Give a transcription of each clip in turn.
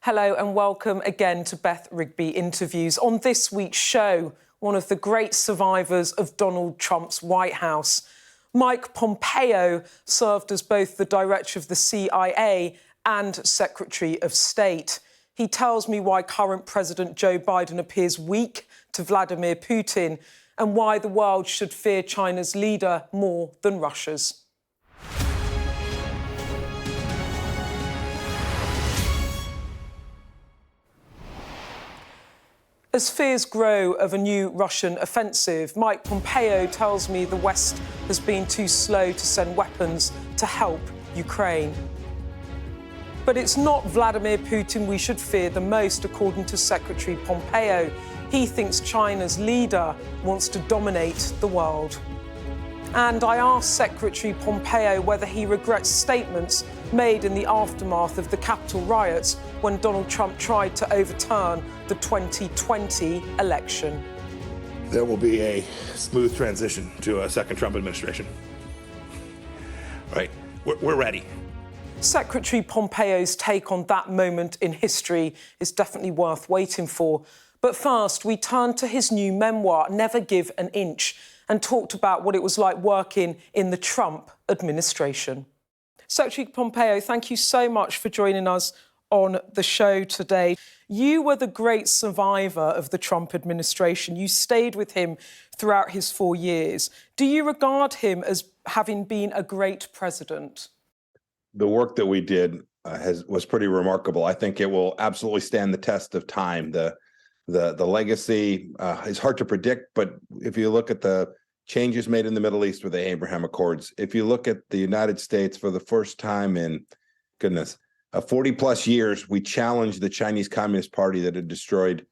Hello and welcome again to Beth Rigby Interviews. On this week's show, one of the great survivors of Donald Trump's White House, Mike Pompeo, served as both the director of the CIA and Secretary of State. He tells me why current President Joe Biden appears weak to Vladimir Putin and why the world should fear China's leader more than Russia's. As fears grow of a new Russian offensive, Mike Pompeo tells me the West has been too slow to send weapons to help Ukraine. But it's not Vladimir Putin we should fear the most, according to Secretary Pompeo. He thinks China's leader wants to dominate the world. And I asked Secretary Pompeo whether he regrets statements made in the aftermath of the Capitol riots when Donald Trump tried to overturn the 2020 election. There will be a smooth transition to a second Trump administration. Right? We're ready. Secretary Pompeo's take on that moment in history is definitely worth waiting for. But first, we turned to his new memoir, Never Give an Inch, and talked about what it was like working in the Trump administration. Secretary Pompeo, thank you so much for joining us on the show today. You were the great survivor of the Trump administration. You stayed with him throughout his 4 years. Do you regard him as having been a great president? The work that we did was pretty remarkable. I think it will absolutely stand the test of time. The legacy is hard to predict, but if you look at the changes made in the Middle East with the Abraham Accords, if you look at the United States for the first time in, 40 plus years, we challenged the Chinese Communist Party that had destroyed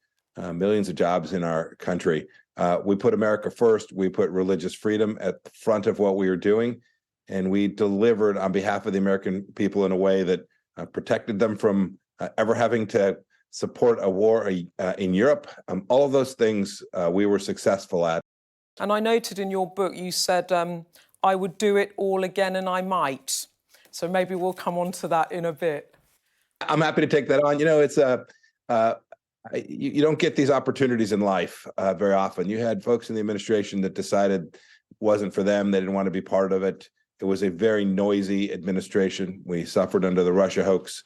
millions of jobs in our country. We put America first. We put religious freedom at the front of what we were doing. And we delivered on behalf of the American people in a way that protected them from ever having to support a war in Europe. All of those things we were successful at. And I noted in your book, you said, I would do it all again and I might. So maybe we'll come on to that in a bit. I'm happy to take that on. You know, it's you don't get these opportunities in life very often. You had folks in the administration that decided it wasn't for them. They didn't want to be part of it. It was a very noisy administration. We suffered under the Russia hoax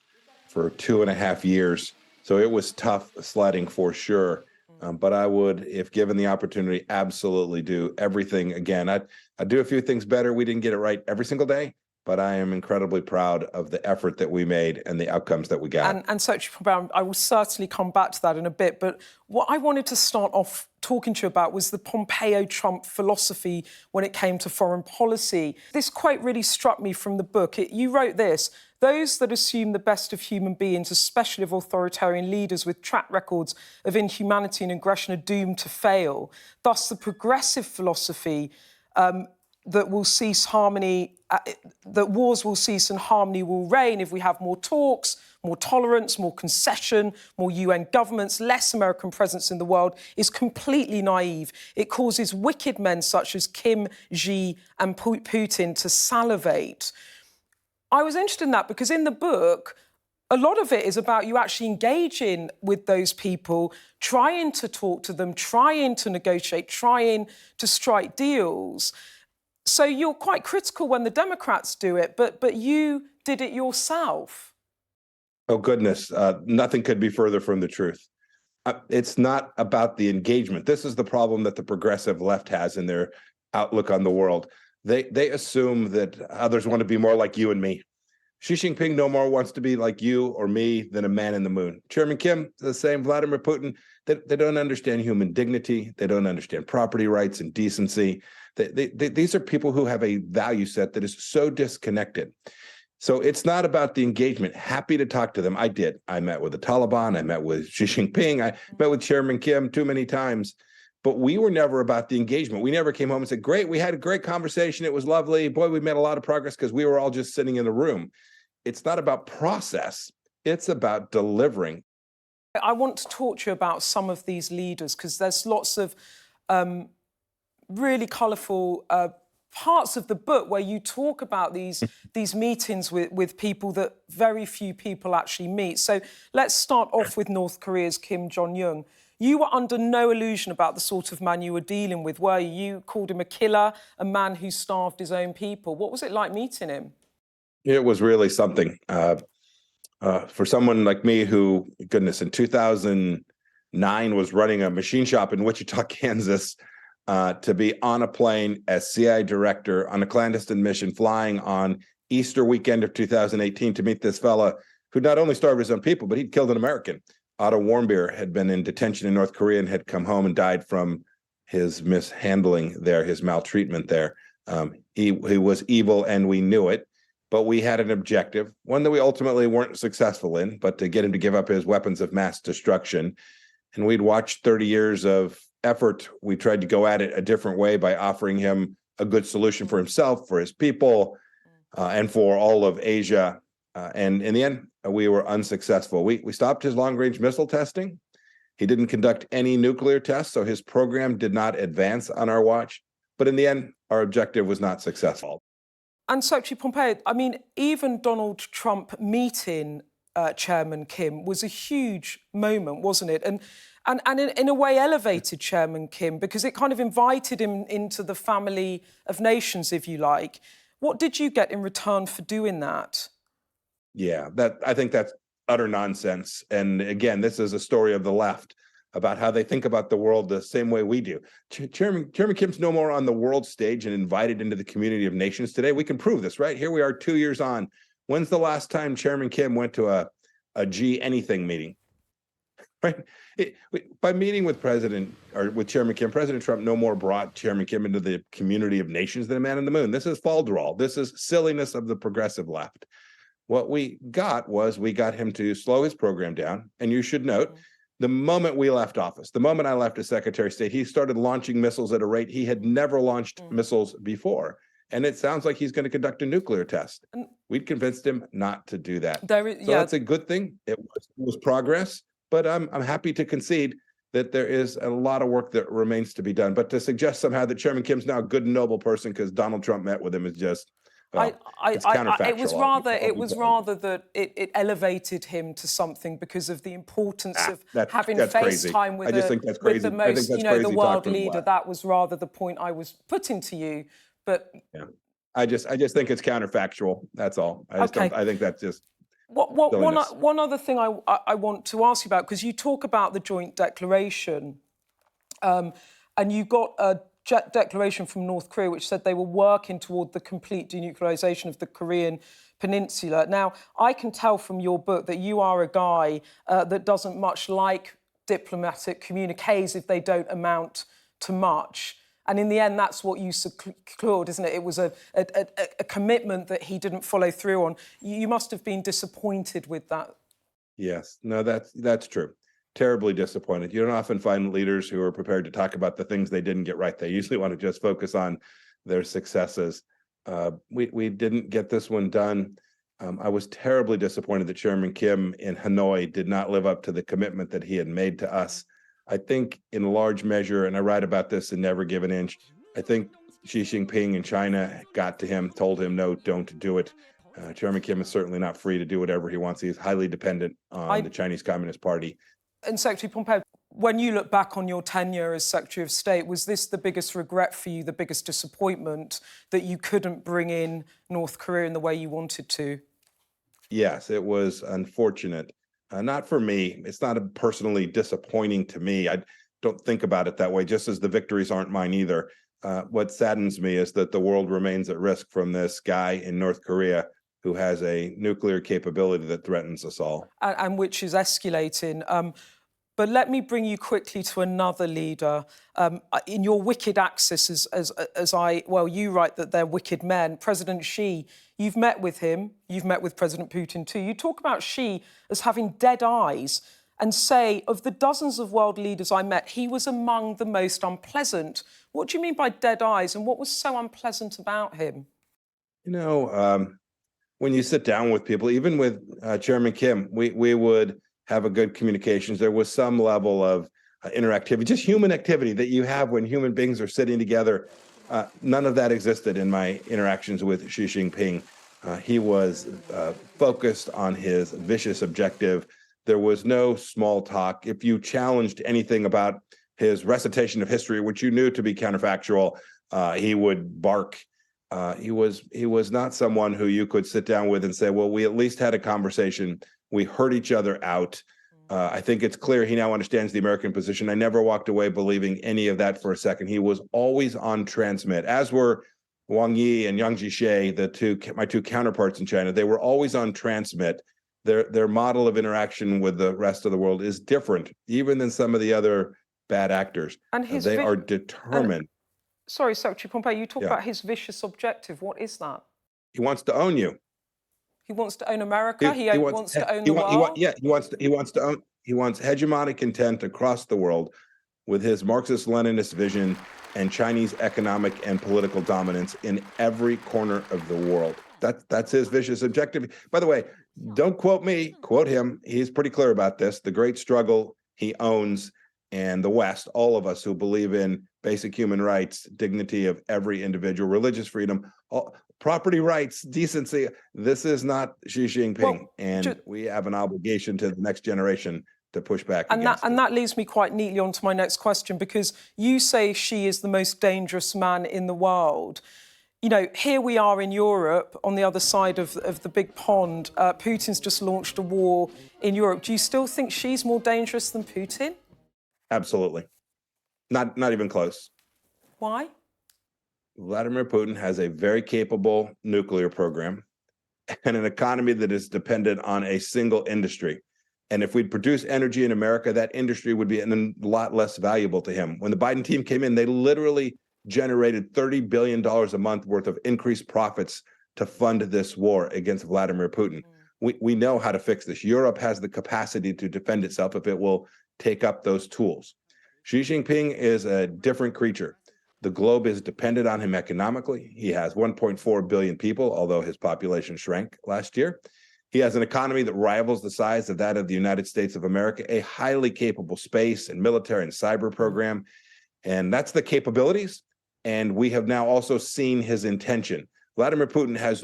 for 2.5 years. So it was tough sledding for sure. But I would, if given the opportunity, absolutely do everything again. I'd do a few things better. We didn't get it right every single day, but I am incredibly proud of the effort that we made and the outcomes that we got. And Secretary Pompeo, I will certainly come back to that in a bit, but what I wanted to start off talking to you about was the Pompeo-Trump philosophy when it came to foreign policy. This quote really struck me from the book. You wrote this: "Those that assume the best of human beings, especially of authoritarian leaders with track records of inhumanity and aggression, are doomed to fail. Thus, the progressive philosophy that will cease harmony, that wars will cease and harmony will reign if we have more talks, more tolerance, more concession, more UN governments, less American presence in the world, is completely naive. It causes wicked men such as Kim, Xi and Putin to salivate." I was interested in that because in the book, a lot of it is about you actually engaging with those people, trying to talk to them, trying to negotiate, trying to strike deals. So you're quite critical when the Democrats do it, but you did it yourself. Oh, goodness. Nothing could be further from the truth. It's not about the engagement. This is the problem that the progressive left has in their outlook on the world. They assume that others want to be more like you and me. Xi Jinping no more wants to be like you or me than a man in the moon. Chairman Kim, the same. Vladimir Putin, they don't understand human dignity. They don't understand property rights and decency. These are people who have a value set that is so disconnected. So it's not about the engagement. Happy to talk to them. I did. I met with the Taliban. I met with Xi Jinping. I met with Chairman Kim too many times. But we were never about the engagement. We never came home and said, great, we had a great conversation. It was lovely. Boy, we made a lot of progress because we were all just sitting in the room. It's not about process. It's about delivering. I want to talk to you about some of these leaders because there's lots of really colourful parts of the book where you talk about these meetings with people that very few people actually meet. So let's start off with North Korea's Kim Jong-un. You were under no illusion about the sort of man you were dealing with, were you? You called him a killer, a man who starved his own people. What was it like meeting him? It was really something. For someone like me who, goodness, in 2009 was running a machine shop in Wichita, Kansas, to be on a plane as CIA director on a clandestine mission, flying on Easter weekend of 2018 to meet this fella who not only starved his own people, but he'd killed an American. Otto Warmbier had been in detention in North Korea and had come home and died from his mishandling there, his maltreatment there. He was evil and we knew it, but we had an objective, one that we ultimately weren't successful in, but to get him to give up his weapons of mass destruction. And we'd watched 30 years of effort. We tried to go at it a different way by offering him a good solution for himself, for his people, and for all of Asia. And in the end, we were unsuccessful. We stopped his long-range missile testing. He didn't conduct any nuclear tests, so his program did not advance on our watch. But in the end, our objective was not successful. And Secretary Pompeo, I mean, even Donald Trump meeting Chairman Kim was a huge moment, wasn't it? And in a way elevated Chairman Kim, because it kind of invited him into the family of nations, if you like. What did you get in return for doing that? Yeah, I think that's utter nonsense. And again, this is a story of the left about how they think about the world the same way we do. Chairman Kim's no more on the world stage and invited into the community of nations today. We can prove this, right? Here we are 2 years on. When's the last time Chairman Kim went to a G anything meeting? Right? By meeting with Chairman Kim, President Trump no more brought Chairman Kim into the community of nations than a man in the moon. This is falderall. This is silliness of the progressive left. What we got him to slow his program down. And you should note, the moment we left office, the moment I left as Secretary of State, he started launching missiles at a rate he had never launched missiles before. And it sounds like he's going to conduct a nuclear test. We'd convinced him not to do that. So that's a good thing. It was progress, but I'm happy to concede that there is a lot of work that remains to be done. But to suggest somehow that Chairman Kim's now a good and noble person because Donald Trump met with him is just... it's counterfactual. It was rather that it elevated him to something because of the importance of having FaceTime with the most, the world leader. That was rather the point I was putting to you. But yeah, I just think it's counterfactual. That's all. I think that's just. One other thing I want to ask you about, because you talk about the joint declaration, and you got a declaration from North Korea which said they were working toward the complete denuclearization of the Korean Peninsula. Now, I can tell from your book that you are a guy that doesn't much like diplomatic communiques if they don't amount to much. And in the end, that's what you secured, isn't it? It was a commitment that he didn't follow through on. You must have been disappointed with that. Yes, no, that's true. Terribly disappointed. You don't often find leaders who are prepared to talk about the things they didn't get right. They usually want to just focus on their successes. We didn't get this one done. I was terribly disappointed that Chairman Kim in Hanoi did not live up to the commitment that he had made to us. I think in large measure, and I write about this in Never Give an Inch, I think Xi Jinping in China got to him, told him, no, don't do it. Chairman Kim is certainly not free to do whatever he wants. He is highly dependent on the Chinese Communist Party. And Secretary Pompeo, when you look back on your tenure as Secretary of State, was this the biggest regret for you, the biggest disappointment, that you couldn't bring in North Korea in the way you wanted to? Yes, it was unfortunate. Not for me. It's not personally disappointing to me. I don't think about it that way, just as the victories aren't mine either. What saddens me is that the world remains at risk from this guy in North Korea who has a nuclear capability that threatens us all. And which is escalating. But let me bring you quickly to another leader. In your wicked axis, you write that they're wicked men. President Xi, you've met with him. You've met with President Putin too. You talk about Xi as having dead eyes and say, of the dozens of world leaders I met, he was among the most unpleasant. What do you mean by dead eyes, and what was so unpleasant about him? When you sit down with people, even with Chairman Kim, we would have a good communications. There was some level of interactivity, just human activity that you have when human beings are sitting together None of that existed in my interactions with Xi Jinping. He was focused on his vicious objective. There was no small talk. If you challenged anything about his recitation of history, which you knew to be counterfactual, he would bark. He was not someone who you could sit down with and say, well, we at least had a conversation. We heard each other out. I think it's clear he now understands the American position. I never walked away believing any of that for a second. He was always on transmit, as were Wang Yi and Yang Jiechi, my two counterparts in China. They were always on transmit. Their model of interaction with the rest of the world is different, even than some of the other bad actors. And they are determined. Sorry, Secretary Pompeo, you talk about his vicious objective. What is that? He wants to own you. He wants to own America. He wants to own the world. He wants to own. He wants hegemonic intent across the world with his Marxist-Leninist vision and Chinese economic and political dominance in every corner of the world. That's his vicious objective. By the way, don't quote me, quote him. He's pretty clear about this. The great struggle he owns, and the West, all of us who believe in basic human rights, dignity of every individual, religious freedom, property rights, decency. This is not Xi Jinping, and we have an obligation to the next generation to push back against it. And that leads me quite neatly on to my next question, because you say Xi is the most dangerous man in the world. You know, here we are in Europe, on the other side of the big pond. Putin's just launched a war in Europe. Do you still think Xi's more dangerous than Putin? Absolutely. Not even close. Why? Vladimir Putin has a very capable nuclear program and an economy that is dependent on a single industry. And if we'd produce energy in America, that industry would be a lot less valuable to him. When the Biden team came in, they literally generated $30 billion a month worth of increased profits to fund this war against Vladimir Putin. We know how to fix this. Europe has the capacity to defend itself if it will take up those tools. Xi Jinping is a different creature. The globe is dependent on him economically. He has 1.4 billion people, although his population shrank last year. He has an economy that rivals the size of that of the United States of America, a highly capable space and military and cyber program. And that's the capabilities. And we have now also seen his intention. Vladimir Putin has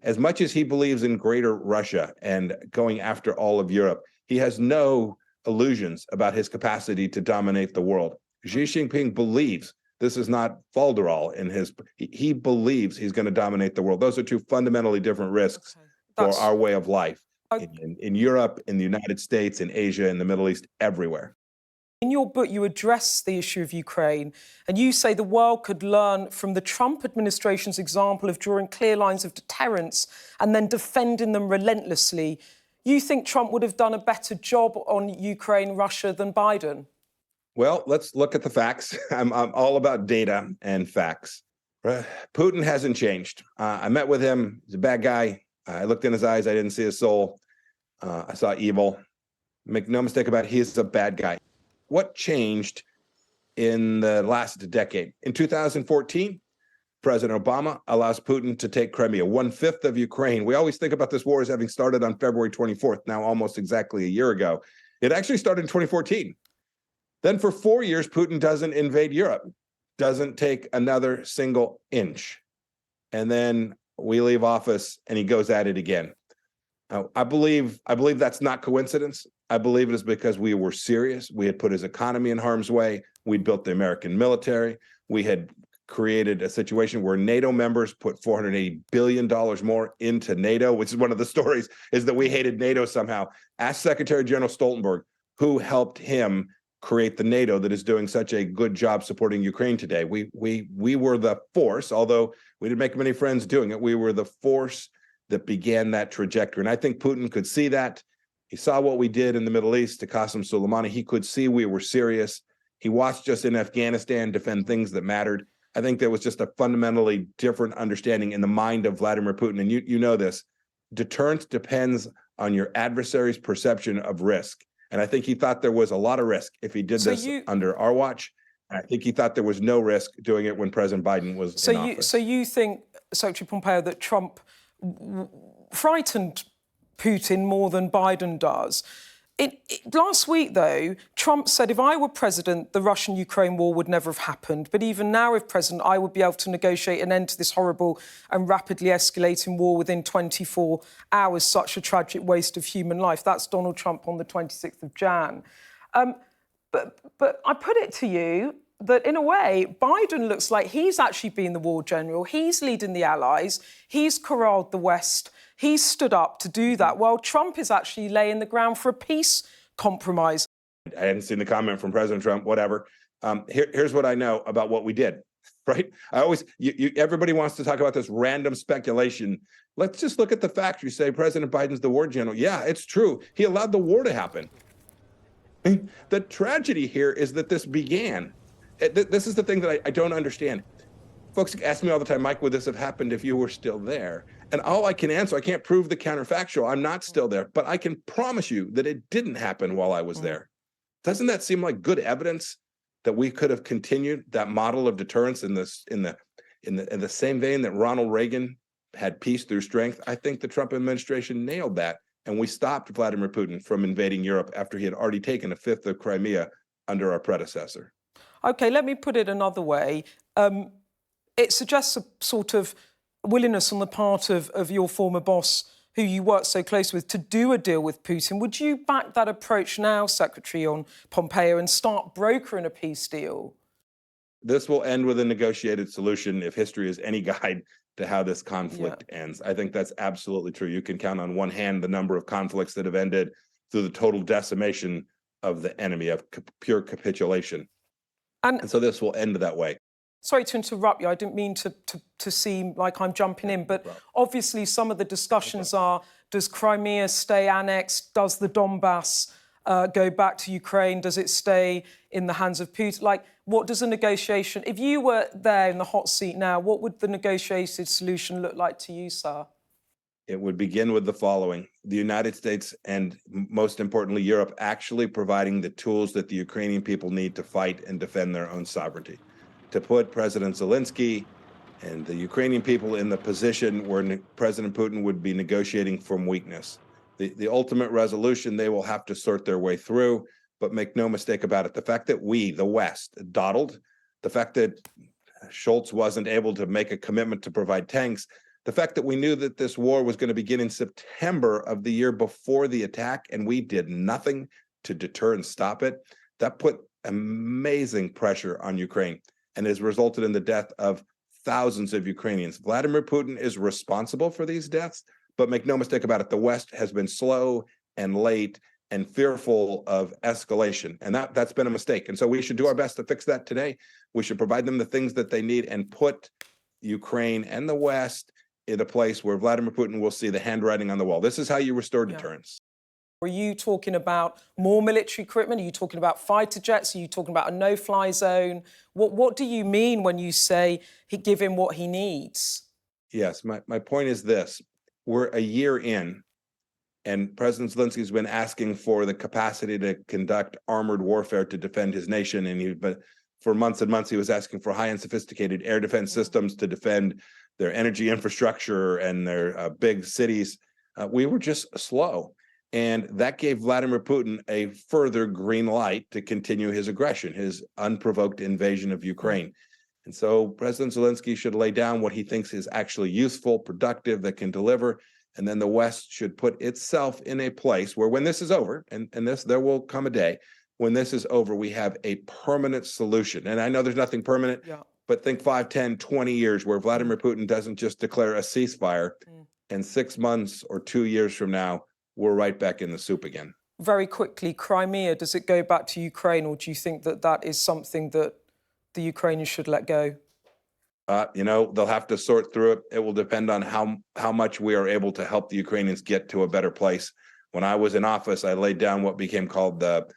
as much as he believes in greater Russia and going after all of Europe, he has no illusions about his capacity to dominate the world. Xi Jinping believes this is not falderall he believes he's going to dominate the world. Those are two fundamentally different risks for our way of life in Europe, in the United States, in Asia, in the Middle East, everywhere. In your book, you address the issue of Ukraine, and you say the world could learn from the Trump administration's example of drawing clear lines of deterrence and then defending them relentlessly. You think Trump would have done a better job on Ukraine, Russia than Biden? Well, let's look at the facts. I'm all about data and facts. Putin hasn't changed. I met with him. He's a bad guy. I looked in his eyes. I didn't see his soul. I saw evil. Make no mistake about it, he's a bad guy. What changed in the last decade? In 2014, President Obama allows Putin to take Crimea, 1/5 of Ukraine. We always think about this war as having started on February 24th, now almost exactly a year ago. It actually started in 2014. Then for 4 years, Putin doesn't invade Europe, doesn't take another single inch. And then we leave office and he goes at it again. Now, I believe that's not coincidence. I believe it is because we were serious. We had put his economy in harm's way. We'd built the American military. We had created a situation where NATO members put $480 billion more into NATO, which is one of the stories, is that we hated NATO somehow. Ask Secretary General Stoltenberg, who helped him create the NATO that is doing such a good job supporting Ukraine today. We were the force, although we didn't make many friends doing it. We were the force that began that trajectory. And I think Putin could see that. He saw what we did in the Middle East to Qasem Soleimani. He could see we were serious. He watched us in Afghanistan defend things that mattered. I think there was just a fundamentally different understanding in the mind of Vladimir Putin. And you know this, deterrence depends on your adversary's perception of risk. And I think he thought there was a lot of risk if he did this under our watch. And I think he thought there was no risk doing it when President Biden was in office. So you think, Secretary Pompeo, that Trump frightened Putin more than Biden does? Last week, though, Trump said if I were president, the Russian-Ukraine war would never have happened. But even now, if president, I would be able to negotiate an end to this horrible and rapidly escalating war within 24 hours, such a tragic waste of human life. That's Donald Trump on the 26th of Jan. But I put it to you that, in a way, Biden looks like he's actually been the war general. He's leading the allies. He's corralled the West. He's stood up to do that, while Trump is actually laying the ground for a peace compromise. I hadn't seen the comment from President Trump, whatever. Here's what I know about what we did, right? Everybody wants to talk about this random speculation. Let's just look at the facts. You say President Biden's the war general. Yeah, it's true. He allowed the war to happen. The tragedy here is that this began. This is the thing that I don't understand. Folks ask me all the time, Mike, would this have happened if you were still there? And all I can answer, I can't prove the counterfactual. I'm not still there, but I can promise you that it didn't happen while I was there. Doesn't that seem like good evidence that we could have continued that model of deterrence in the same vein that Ronald Reagan had peace through strength? I think the Trump administration nailed that, and we stopped Vladimir Putin from invading Europe after he had already taken a fifth of Crimea under our predecessor. OK, let me put it another way. It suggests a sort of willingness on the part of your former boss, who you worked so close with, to do a deal with Putin. Would you back that approach now, Secretary, on Pompeo, and start brokering a peace deal? This will end with a negotiated solution if history is any guide to how this conflict ends. I think that's absolutely true. You can count on one hand the number of conflicts that have ended through the total decimation of the enemy, of pure capitulation. And so this will end that way. Sorry to interrupt you. I didn't mean to seem like I'm jumping in, but obviously some of the discussions are, does Crimea stay annexed? Does the Donbass go back to Ukraine? Does it stay in the hands of Putin? Like, what does a negotiation... If you were there in the hot seat now, what would the negotiated solution look like to you, sir? It would begin with the following: the United States and, most importantly, Europe actually providing the tools that the Ukrainian people need to fight and defend their own sovereignty, to put President Zelensky and the Ukrainian people in the position where President Putin would be negotiating from weakness. The ultimate resolution they will have to sort their way through, but make no mistake about it. The fact that we, the West, dawdled, the fact that Scholz wasn't able to make a commitment to provide tanks, the fact that we knew that this war was going to begin in September of the year before the attack, and we did nothing to deter and stop it, that put amazing pressure on Ukraine and has resulted in the death of thousands of Ukrainians. Vladimir Putin is responsible for these deaths, but make no mistake about it, the West has been slow and late and fearful of escalation, and that's been a mistake. And so we should do our best to fix that today. We should provide them the things that they need and put Ukraine and the West in a place where Vladimir Putin will see the handwriting on the wall. This is how you restore deterrence. Are you talking about more military equipment? Are you talking about fighter jets? Are you talking about a no-fly zone? What do you mean when you say give him what he needs? Yes, my point is this. We're a year in, and President Zelensky's been asking for the capacity to conduct armored warfare to defend his nation. But for months and months, he was asking for high and sophisticated air defense systems to defend their energy infrastructure and their big cities. We were just slow. And that gave Vladimir Putin a further green light to continue his aggression, his unprovoked invasion of Ukraine. And so President Zelensky should lay down what he thinks is actually useful, productive, that can deliver. And then the West should put itself in a place where, when this is over, and there will come a day, when this is over, we have a permanent solution. And I know there's nothing permanent, but think 5, 10, 20 years where Vladimir Putin doesn't just declare a ceasefire, and 6 months or 2 years from now, we're right back in the soup again. Very quickly, Crimea, does it go back to Ukraine, or do you think that that is something that the Ukrainians should let go? They'll have to sort through it. It will depend on how much we are able to help the Ukrainians get to a better place. When I was in office, I laid down what became called the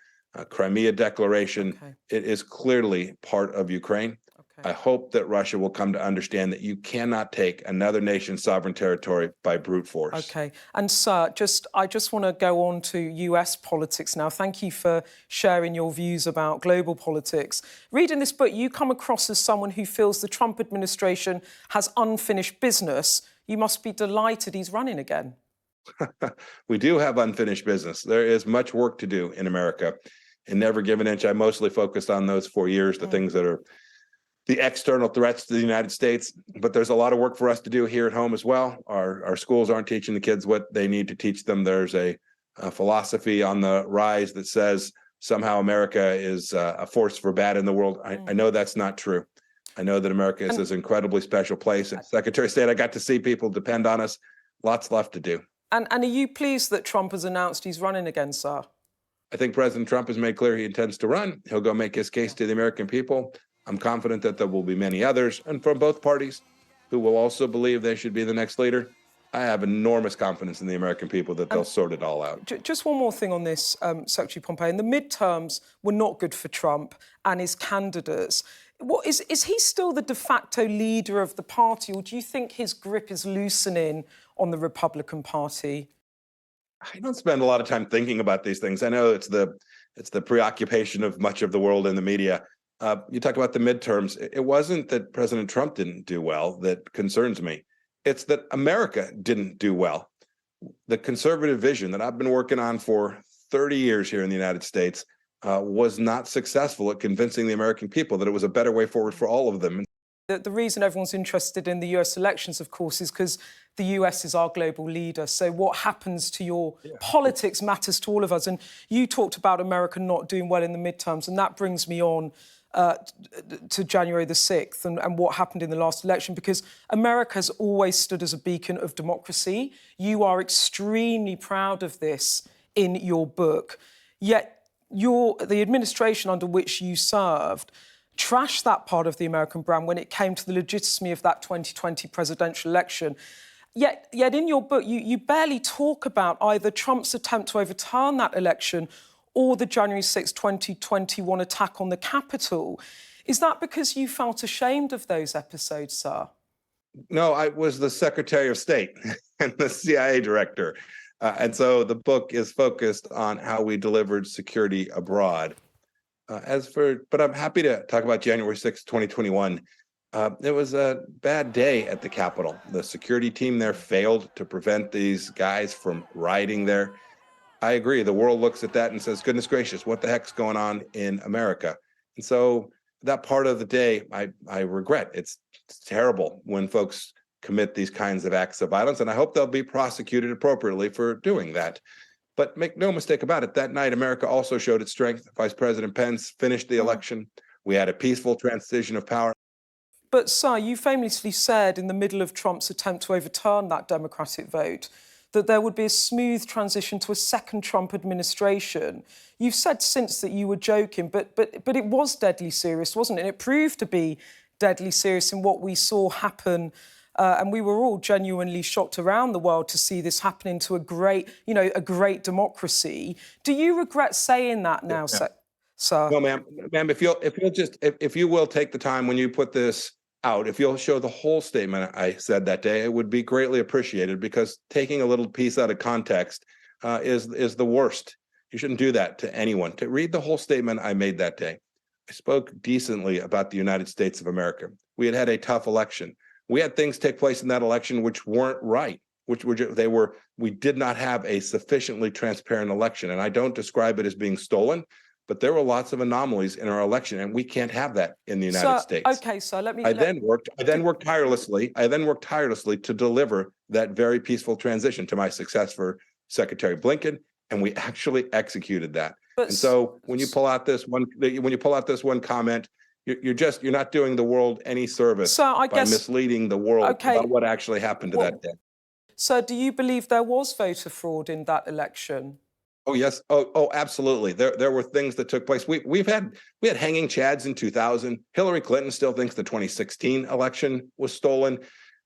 Crimea Declaration. Okay. It is clearly part of Ukraine. Okay. I hope that Russia will come to understand that you cannot take another nation's sovereign territory by brute force. Okay. And sir, I just want to go on to US politics now. Thank you for sharing your views about global politics. Reading this book, you come across as someone who feels the Trump administration has unfinished business. You must be delighted he's running again. We do have unfinished business. There is much work to do in America. And never give an inch. I mostly focused on those 4 years, the things that are the external threats to the United States. But there's a lot of work for us to do here at home as well. Our schools aren't teaching the kids what they need to teach them. There's a philosophy on the rise that says somehow America is a force for bad in the world. I know that's not true. I know that America is this incredibly special place. And Secretary of State, I got to see people depend on us. Lots left to do. And are you pleased that Trump has announced he's running again, sir? I think President Trump has made clear he intends to run. He'll go make his case to the American people. I'm confident that there will be many others, and from both parties, who will also believe they should be the next leader. I have enormous confidence in the American people that they'll sort it all out. Just one more thing on this, Secretary Pompeo. And the midterms were not good for Trump and his candidates. Is he still the de facto leader of the party, or do you think his grip is loosening on the Republican Party? I don't spend a lot of time thinking about these things. I know it's the preoccupation of much of the world and the media. You talk about the midterms. It wasn't that President Trump didn't do well that concerns me. It's that America didn't do well. The conservative vision that I've been working on for 30 years here in the United States was not successful at convincing the American people that it was a better way forward for all of them. The reason everyone's interested in the US elections, of course, is because the US is our global leader. So what happens to your politics matters to all of us. And you talked about America not doing well in the midterms, and that brings me on to January the 6th and what happened in the last election, because America has always stood as a beacon of democracy. You are extremely proud of this in your book. Yet the administration under which you served trashed that part of the American brand when it came to the legitimacy of that 2020 presidential election. Yet in your book, you barely talk about either Trump's attempt to overturn that election or the January 6, 2021 attack on the Capitol. Is that because you felt ashamed of those episodes, sir? No, I was the Secretary of State and the CIA director. And so the book is focused on how we delivered security abroad. But I'm happy to talk about January 6, 2021. It was a bad day at the Capitol. The security team there failed to prevent these guys from rioting there. I agree. The world looks at that and says, goodness gracious, what the heck's going on in America? And so that part of the day, I regret. It's terrible when folks commit these kinds of acts of violence, and I hope they'll be prosecuted appropriately for doing that. But make no mistake about it, that night, America also showed its strength. Vice President Pence finished the election. We had a peaceful transition of power. But, sir, you famously said in the middle of Trump's attempt to overturn that Democratic vote that there would be a smooth transition to a second Trump administration. You've said since that you were joking, but it was deadly serious, wasn't it? And it proved to be deadly serious in what we saw happen. And we were all genuinely shocked around the world to see this happening to a great democracy. Do you regret saying that now, sir? No, ma'am. Ma'am, if you will take the time when you put this out, if you'll show the whole statement I said that day, it would be greatly appreciated, because taking a little piece out of context is the worst. You shouldn't do that to anyone. To read the whole statement I made that day, I spoke decently about the United States of America. We had a tough election. We had things take place in that election which weren't right, we did not have a sufficiently transparent election. And I don't describe it as being stolen, but there were lots of anomalies in our election, and we can't have that in the United States. Okay, so let me. I then worked tirelessly to deliver that very peaceful transition to my successor, Secretary Blinken, and we actually executed that. And so when you pull out this one comment, you're not doing the world any service by misleading the world about what actually happened to that day. So do you believe there was voter fraud in that election? Oh, yes. Oh, absolutely. There were things that took place. We had hanging chads in 2000. Hillary Clinton still thinks the 2016 election was stolen.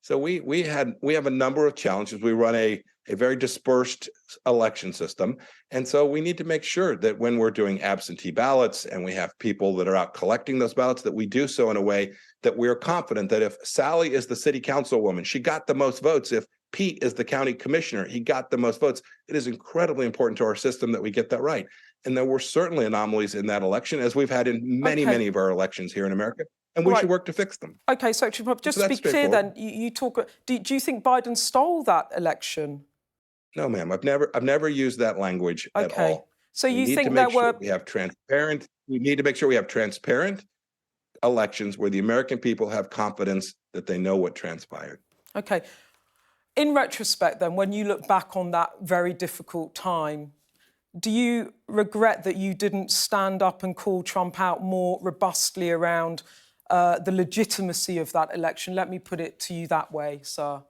So we have a number of challenges. We run a very dispersed election system. And so we need to make sure that when we're doing absentee ballots and we have people that are out collecting those ballots, that we do so in a way that we're confident that if Sally is the city councilwoman, she got the most votes. If Pete is the county commissioner, he got the most votes. It is incredibly important to our system that we get that right. And there were certainly anomalies in that election, as we've had in many of our elections here in America. And we should work to fix them. Okay, so just to be clear then, you talk. Do you think Biden stole that election? No, ma'am. I've never used that language at Okay. all. So We you need to think make there sure were... we have transparent. We need to make sure we have transparent elections where the American people have confidence that they know what transpired. Okay. In retrospect, then, when you look back on that very difficult time, do you regret that you didn't stand up and call Trump out more robustly around the legitimacy of that election? Let me put it to you that way, sir.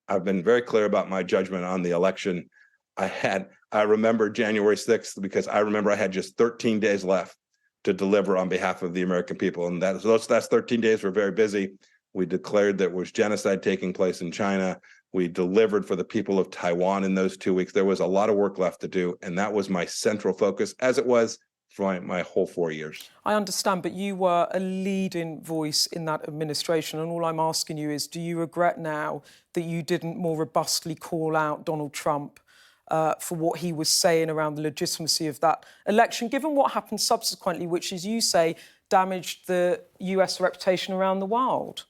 I've been very clear about my judgment on the election. I remember January 6th because I remember I had just 13 days left to deliver on behalf of the American people. And those last 13 days were very busy. We declared that there was genocide taking place in China. We delivered for the people of Taiwan in those 2 weeks. There was a lot of work left to do. And that was my central focus, as it was for my whole 4 years. I understand, but you were a leading voice in that administration. And all I'm asking you is, do you regret now that you didn't more robustly call out Donald Trump for what he was saying around the legitimacy of that election, given what happened subsequently, which, as you say, damaged the US reputation around the world?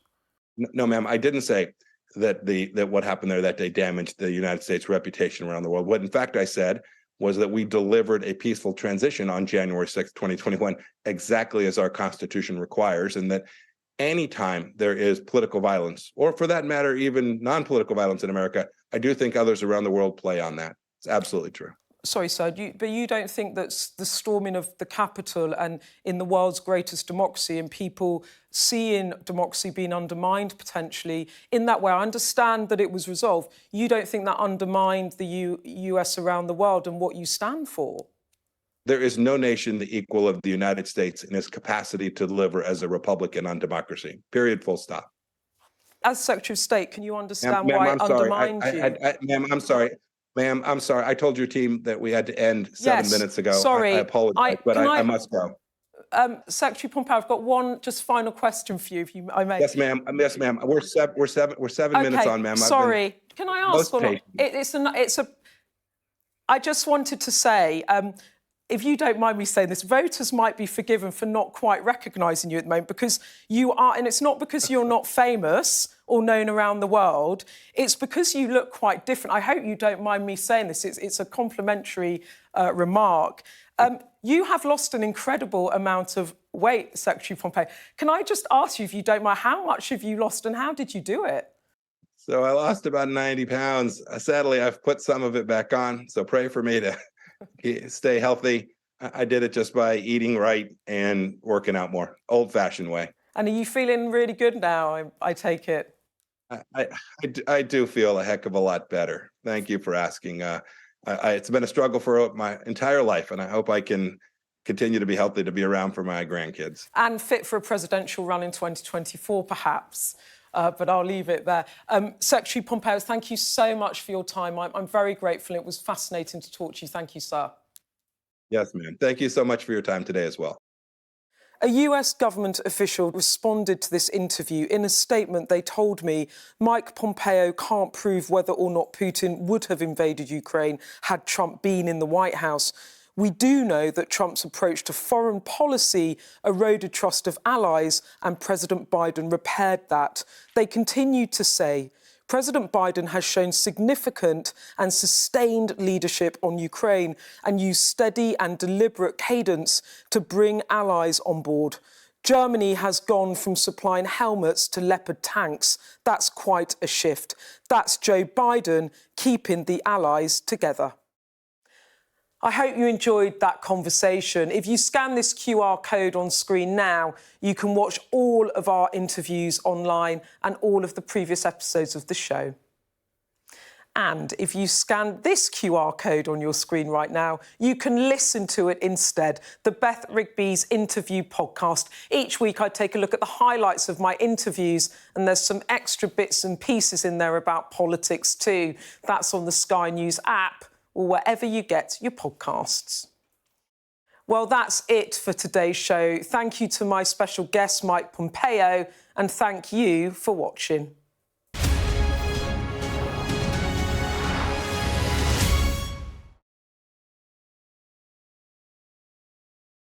No, ma'am, I didn't say that what happened there that day damaged the United States reputation around the world. What, in fact, I said was that we delivered a peaceful transition on January 6th, 2021, exactly as our Constitution requires, and that anytime there is political violence, or for that matter, even non-political violence in America, I do think others around the world play on that. It's absolutely true. Sorry, sir, but you don't think that the storming of the Capitol and in the world's greatest democracy and people seeing democracy being undermined potentially in that way, I understand that it was resolved, you don't think that undermined the US around the world and what you stand for? There is no nation the equal of the United States in its capacity to deliver as a republic and on democracy. Period, full stop. As Secretary of State, can you understand Ma'am, why I'm it sorry. undermined you? Ma'am, I'm sorry. Ma'am, I'm sorry. I told your team that we had to end 7 minutes ago. Sorry. I apologize, but I must go. Secretary Pompeo, I've got one just final question for you, if I may. Yes, ma'am. Yes, ma'am. We're 7 minutes on, ma'am. Sorry. Can I ask? I just wanted to say, if you don't mind me saying this, voters might be forgiven for not quite recognising you at the moment because you are, and it's not because you're not famous or known around the world, it's because you look quite different. I hope you don't mind me saying this. It's a complimentary remark. You have lost an incredible amount of weight, Secretary Pompeo. Can I just ask you, if you don't mind, how much have you lost and how did you do it? So I lost about 90 pounds. Sadly, I've put some of it back on, so pray for me to stay healthy. I did it just by eating right and working out more, old-fashioned way. And are you feeling really good now, I take it? I do feel a heck of a lot better. Thank you for asking. It's been a struggle for my entire life, and I hope I can continue to be healthy to be around for my grandkids. And fit for a presidential run in 2024, perhaps. But I'll leave it there. Secretary Pompeo, thank you so much for your time. I'm very grateful. It was fascinating to talk to you. Thank you, sir. Yes, ma'am. Thank you so much for your time today as well. A US government official responded to this interview. In a statement, they told me Mike Pompeo can't prove whether or not Putin would have invaded Ukraine had Trump been in the White House. We do know that Trump's approach to foreign policy eroded trust of allies, and President Biden repaired that. They continued to say, President Biden has shown significant and sustained leadership on Ukraine and used steady and deliberate cadence to bring allies on board. Germany has gone from supplying helmets to Leopard tanks. That's quite a shift. That's Joe Biden keeping the allies together. I hope you enjoyed that conversation. If you scan this QR code on screen now, you can watch all of our interviews online and all of the previous episodes of the show. And if you scan this QR code on your screen right now, you can listen to it instead, the Beth Rigby's Interview podcast. Each week I take a look at the highlights of my interviews, and there's some extra bits and pieces in there about politics too. That's on the Sky News app, or wherever you get your podcasts. Well, that's it for today's show. Thank you to my special guest, Mike Pompeo, and thank you for watching.